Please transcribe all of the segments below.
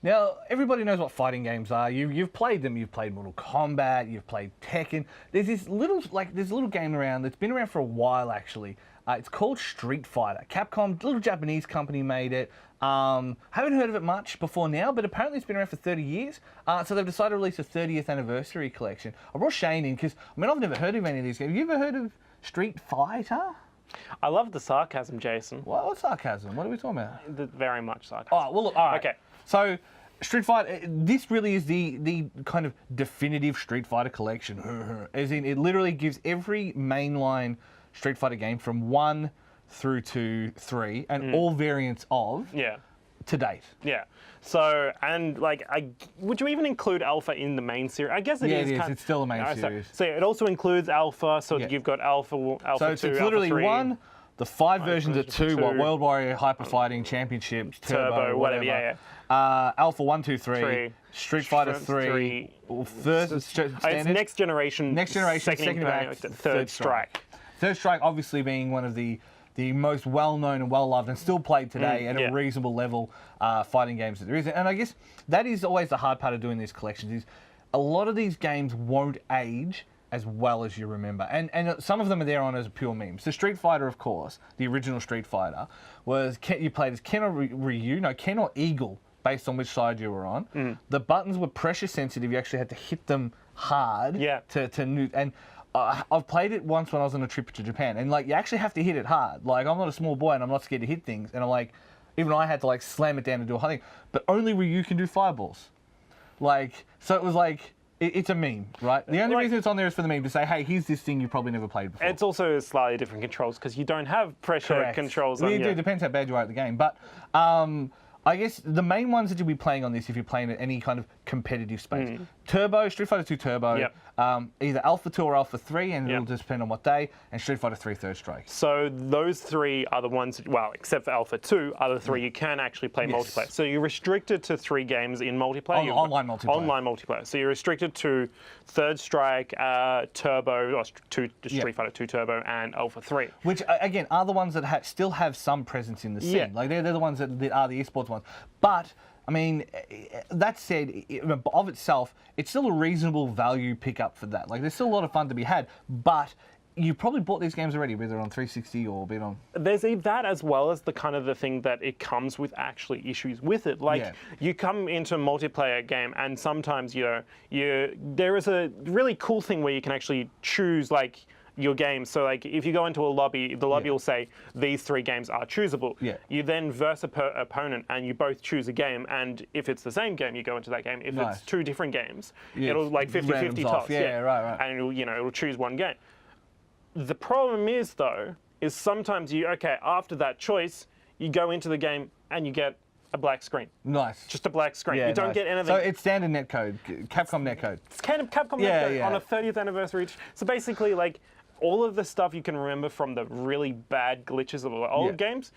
Now, everybody knows what fighting games are. You've played them. You've played Mortal Kombat. You've played Tekken. There's a little game around that's been around for a while actually. It's called Street Fighter. Capcom, little Japanese company made it. Haven't heard of it much before now, but apparently it's been around for 30 years. So they've decided to release a 30th anniversary collection. I brought Shane in because I've never heard of any of these games. Have you ever heard of Street Fighter? I love the sarcasm, Jason. What sarcasm? What are we talking about? Very much sarcasm. Oh, well, look, all right. Okay. So, Street Fighter, this really is the kind of definitive Street Fighter collection. As in, it literally gives every mainline Street Fighter game from 1 through to 3, and all variants of, to date. Yeah. So, and like, would you even include Alpha in the main series? I guess it is. Yeah, it is. It's still a main series. So it also includes Alpha, so you've got Alpha 2, so it's literally Alpha 3. 1, the 5 versions of 2, World Warrior Hyper Fighting Championship, Turbo, whatever. Alpha 1, 2, 3, Street Fighter 3, first standard. It's next generation, second back, Third Strike. Third Strike obviously being one of the most well-known and well-loved and still played today at a reasonable level fighting games that there is. And I guess that is always the hard part of doing these collections is a lot of these games won't age as well as you remember. And some of them are there on as pure memes. The Street Fighter, of course, the original Street Fighter, you played as Ken or Eagle, based on which side you were on. The buttons were pressure sensitive. You actually had to hit them hard and I've played it once when I was on a trip to Japan, and like you actually have to hit it hard. Like I'm not a small boy and I'm not scared to hit things, and I'm like, even I had to like slam it down and do a whole thing. But only Ryu can do fireballs. Like, so it was like it's a meme, right? The only reason it's on there is for the meme to say, hey, here's this thing you probably never played before. It's also slightly different controls because you don't have pressure controls. On it depends how bad you are at the game, but. I guess the main ones that you'll be playing on this if you're playing at any kind of competitive space. Turbo, Street Fighter 2 Turbo, either Alpha 2 or Alpha 3, and it'll just depend on what day, and Street Fighter 3 Third Strike. So those 3 are the ones, well, except for Alpha 2, are the 3 you can actually play multiplayer. So you're restricted to 3 games in multiplayer. Online multiplayer. Online multiplayer. So you're restricted to Third Strike, Turbo, or Street Fighter 2 Turbo, and Alpha 3. Which, again, are the ones that still have some presence in the scene. Like, they're the ones that are the esports ones. But, I mean, that said, of itself, it's still a reasonable value pickup for that. Like, there's still a lot of fun to be had, but you probably bought these games already, whether on 360 or been on. There's that as well as the kind of the thing that it comes with actually issues with it. Like you come into a multiplayer game, and sometimes there is a really cool thing where you can actually choose like your game. So like if you go into a lobby, the lobby will say these 3 games are choosable. You then verse a opponent and you both choose a game, and if it's the same game, you go into that game. If it's 2 different games, it'll like 50-50 toss. Right. And it'll choose one game. The problem is though, is sometimes after that choice, you go into the game and you get a black screen. Nice. Just a black screen. You don't get anything. So it's standard netcode, Capcom netcode. It's kind of Capcom netcode on a 30th anniversary. So basically, like, all of the stuff you can remember from the really bad glitches of the old games,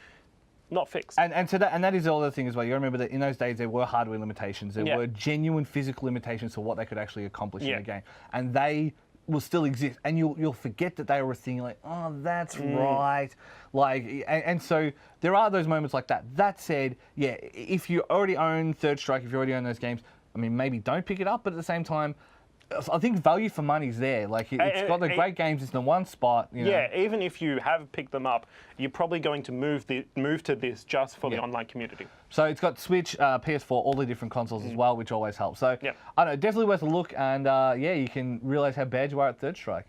not fixed. And that is the other thing as well. You remember that in those days there were hardware limitations. There were genuine physical limitations to what they could actually accomplish in a game, and they will still exist. And you'll forget that they were a thing. Like, oh, that's right. Like, and so there are those moments like that. That said, if you already own Third Strike, if you already own those games, I mean, maybe don't pick it up. But at the same time, I think value for money is there. Like, it's got the great games. It's in one spot. You know? Yeah, even if you have picked them up, you're probably going to move to this just for the online community. So it's got Switch, PS4, all the different consoles as well, which always helps. So I don't know, definitely worth a look. And you can realize how bad you are at Third Strike.